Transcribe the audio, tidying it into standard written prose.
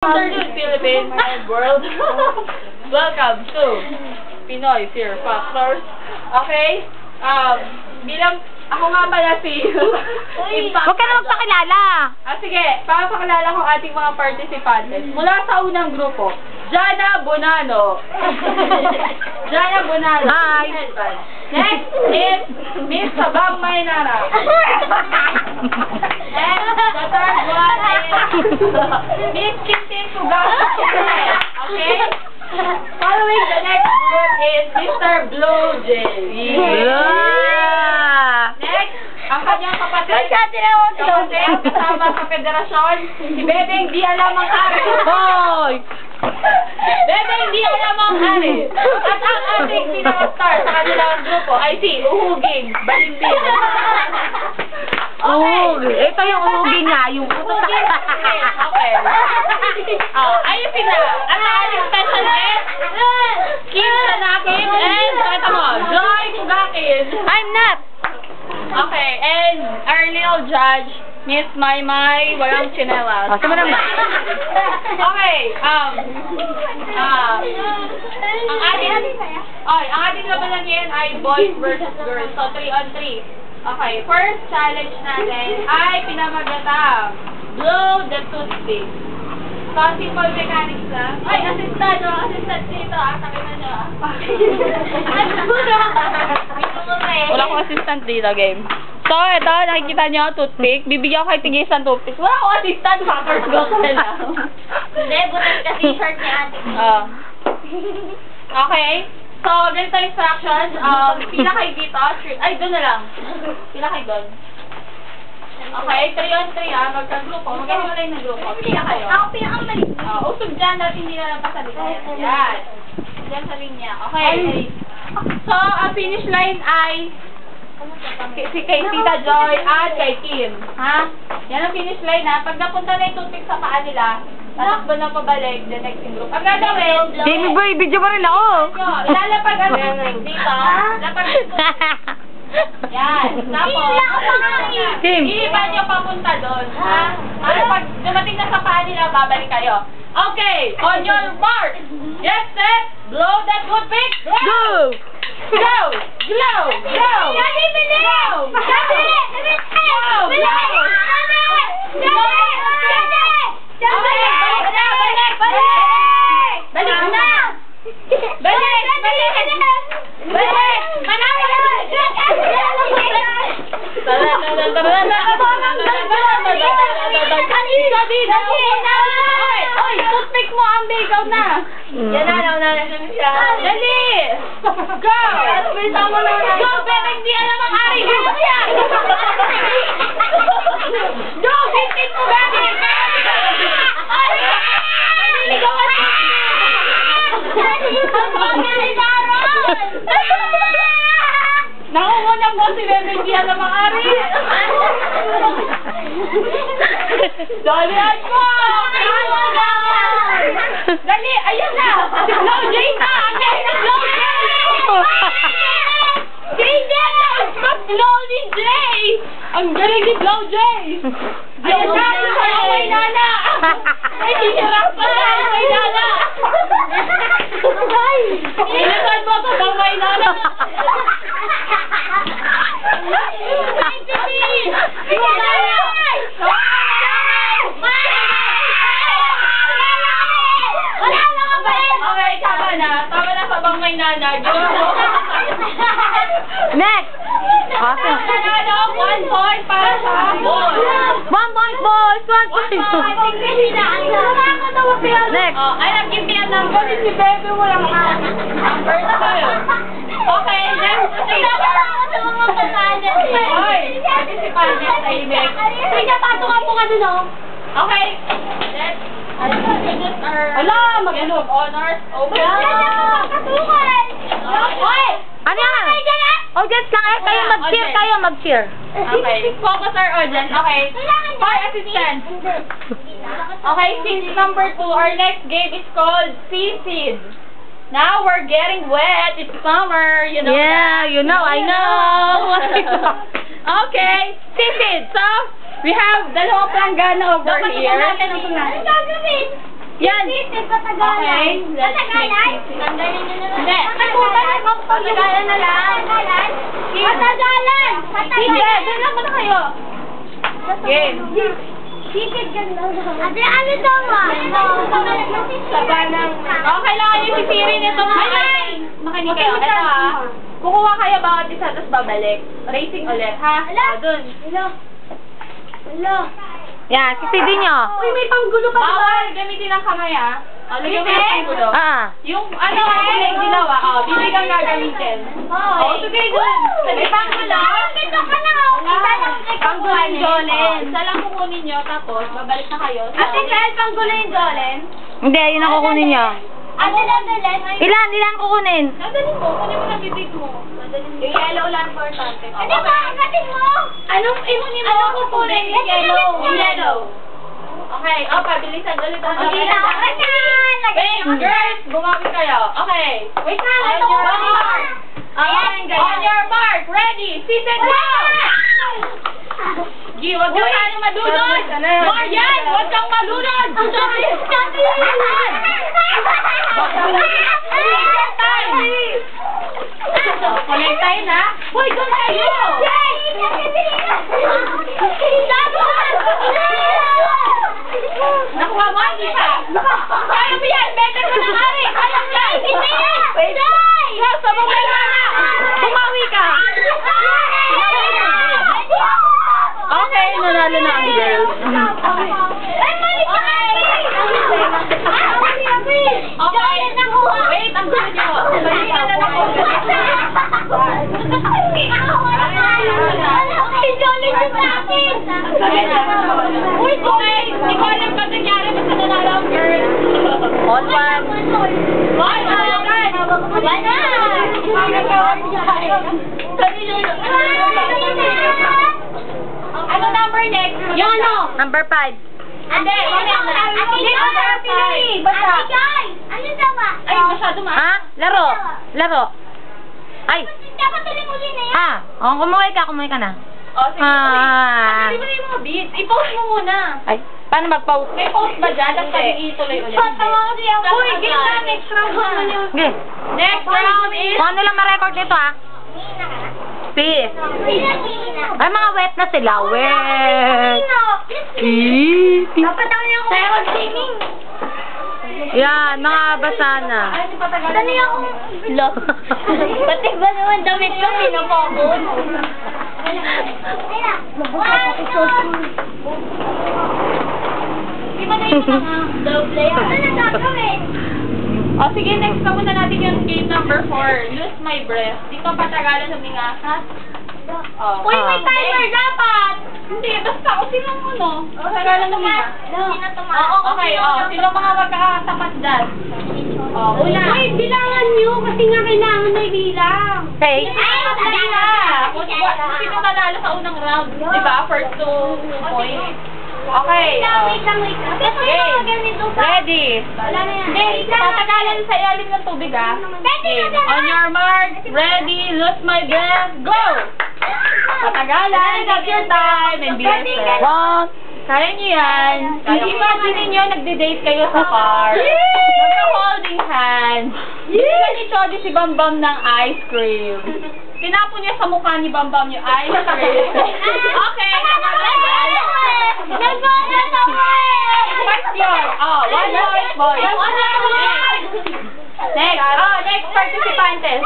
Afternoon, Philippines and world. Welcome to Pinoy Fear Factors. Okay? Bilang ako nga pala si Huwag ka na magpakilala. Sige, papakilala ko ating mga participantes. Mula sa unang grupo, Jana Bonano. Jana Bonano. Hi. Next is Miss Sabang Maynara. And the third one is Miss Kintin Fugasa. Okay? Following the next group is Mr. Blue Jay. Yeah. Next, ang kanyang kapatid kasama sa federasyon, si Bebeng Di Alam ang Ari. Hoy! Bebeng Di Alam ang Ari. At ang ating pinaka-star sa kanilang grupo ay si Uhuging Balimbing. Ito yung uhugin niya, yung Uhuging Balimbing. Okay. Ayusin na. At ang ating special guest, Kim Sanakin and, kata mo, Joy Kugakin. I'm not. Okay, and our little judge, Miss Maymay, walang chinelas. Sama naman. Okay, ang ating labanan ngayon ay boys versus girls. So, 3 on 3. Okay, first challenge natin ay pinamagatang blow the toothpick. So, simple mechanics lang. Ay, assistant dito. Sabi na nyo. Wala akong assistant dito, game. So, ito, nakikita nyo, toothpick. Bibigyan ko kayo tigis ng toothpick. Wala akong assistant, hackers go ka lang. Hindi, butas kasi shirt ni ate. Okay. So, ganito instructions. Pila kayo dito. Ay, doon na lang. Pila kayo doon. Okay, 3 on 3 magka-grupo. Magkahiwalay na grupo. Pila kayo. Ako pinakamali. Usog dyan, natin hindi na lang pasalita. Yan. Dyan sa linya. Okay. So, ang finish line ay si kay Tita Joy at kay Kim. Ha? Yan ang finish line ha. Pag napunta na yung toothpick sa paa nila, tatakbo na pabalik the next group. Ang gagawin, Jamie boy, video mo rin ako. ilalapag ang toothpick dito. Lapag yung toothpick. Yan. Tapos, Kim. iiba nyo papunta doon. Ha? Para pag dumating na sa paa nila, babalik kayo. Okay, on your mark. Get set. Blow that toothpick. Go! Go! Glow! Go! Daddy, bilis! Go! Daddy! Bilis! Go! Bilis! Go! Daddy! Daddy! Okay, balik na! Balik! Balik! Balik na! Balik! Balik! Balik! Manawin na! Oy, toothpick mo ang bigaw na. Yan na, nauna na siya. Dali! Go! Go, Bebeng Di Alam ang Ari! Go yan! Go, Kintin mo, Bebeng! Ay! Naliligaw ka na! Nakungunan mo si Bebeng Di Alam ang Ari! Dalihan mo! Dali! Ayan na! Si Blow Jay na! Ang galing ng Blow Jay! Hindi! Blow ni Jay! Ang galing ni Blow Jay! Ayan na! Ang may nana! Ay, hirap pa na! Ang may nana! Ilisan mo sa bang may nana! Okay, tama na. Tama na sa bang may nana. Next! Awesome. Nanalo, 1 point para sa boys. 1 point, boys! 1 point! Next! Alam, give me a number. Si Bebe mo lang number 2. Okay, next. Hoy, participant next ay next. Okay. Next. Ala, mag-ano? Honors. Open. Ano yan? Audience lang eh. Kayo mag-cheer, kayo mag-cheer. Okay. Focus our audience. Okay. 5 assistants. Okay, since number 2, our next game is called Seaseed. Now we're getting wet. It's summer. You know Yeah, that. you know, I know. Okay. Seaseed. So, we have dalawang planggana over here. Ano gagawin? Yan. Okay, let's make sisig. Tanggalin nyo na lang. Hindi. Patagalan na lang. Patagalan. Hindi, doon lang muna kayo. Game. Sisig ganda. Ate, ano daw ba? Labanang. Kailangan yung sisirin ito mga makinig kayo. Ito ha. Kukuha kayo bawat isa, tapos babalik. Racing ulit, ha? Dun. Hello. Yan, sisidin nyo. Uy, may panggulo pa. Bawal gamitin ang kamay, ha? Lagyan mo yung panggulo. Yung kulay dilaw, bibig ang gagamitin. Sige, dun. May panggulo. Dito ka na. Panggulo yung Jolen. Isa lang kukunin nyo, tapos babalik na kayo. Ate Sel, panggulo yung Jolen. Hindi, yun ang kukunin nyo. Ate Landelen. Ilan kukunin? Dadalhin mo, kunin mo na bibig mo. Yung yellow lang importante. Ate, makakatin mo. Anong imunin mo? Anong kukunin yung yellow? Yung yellow. Okay, pabilisan ulit ang Babe, girls, bumawi kayo. Okay. Wait na, Ito ko ba? On your mark, ready, sit and go! Gi, wag ka sana madunod! Marian, wag kang malunod! Collect tayo na. Hoy, doon kayo! Nakuha mo, hindi pa. Kaya mo yan, better ka na kari. Kaya mo yan. Hindi yan. Sabagay ka na. Bumawi ka. Okay, nanalo na ang girls. Okay. Wait, ang gulo nyo. Balikan na ako. Uy, okay. Hindi ko alam kung nangyari na sa nanalo ang girls. On one. Ano number next? Yung ano? Number 5. Hindi, basta. Ano daw ba? Ay, masyado Ha? Laro. Ay. Dapat tuloy-tuloy na yan. Kumuhay ka na. O, sige. Patuloy mo na yung mga beats. I-post mo muna. Ay, paano mag-post? May post ba dyan? Tapos sabi ituloy ulit. kasi ako. Uy, game na. Next round naman yun. Sige. Next round is... Kung ano lang ma-record dito, Peace. Ay, mga wet na sila. Wet. Dapat ako yung singing. Yan, mga basa na. Ay, patagal. Dali ako. Pati ba naman damit ko pinapagod? Di ba na yung mga... Doble yan. Ano gagawin? O, sige, next na muna natin yung game number 4. Lose my breath. Dito patagalan ng mga, ha? Uy, may timer dapat! Hindi, basta kung sinong ano. Patagalan ng mga. Sino tumakas? Okay, sino mga magkakatapat dyan? Una. Uy, bilangan nyo kasi nga kailangan may bilang. Okay. Hindi na. Sino nanalo sa unang round? Diba? First 2 points. Okay. Wait lang. Game. Ready? Wala na yan. Hindi, tatagalan sa ilalim ng tubig, ah. Game. On your mark, ready, lose my breath, go! Patagalan, take your time, and be yourself. One. Kaya niyo yan. Imagine niyo, nagde-date kayo sa car. Magka-holding hands. Bigla ni Chody si Bambam ng ice cream. Tinapon niya sa mukha ni Bambam yung ice cream. Okay. First yun. One point, boy. Next. Next participantes.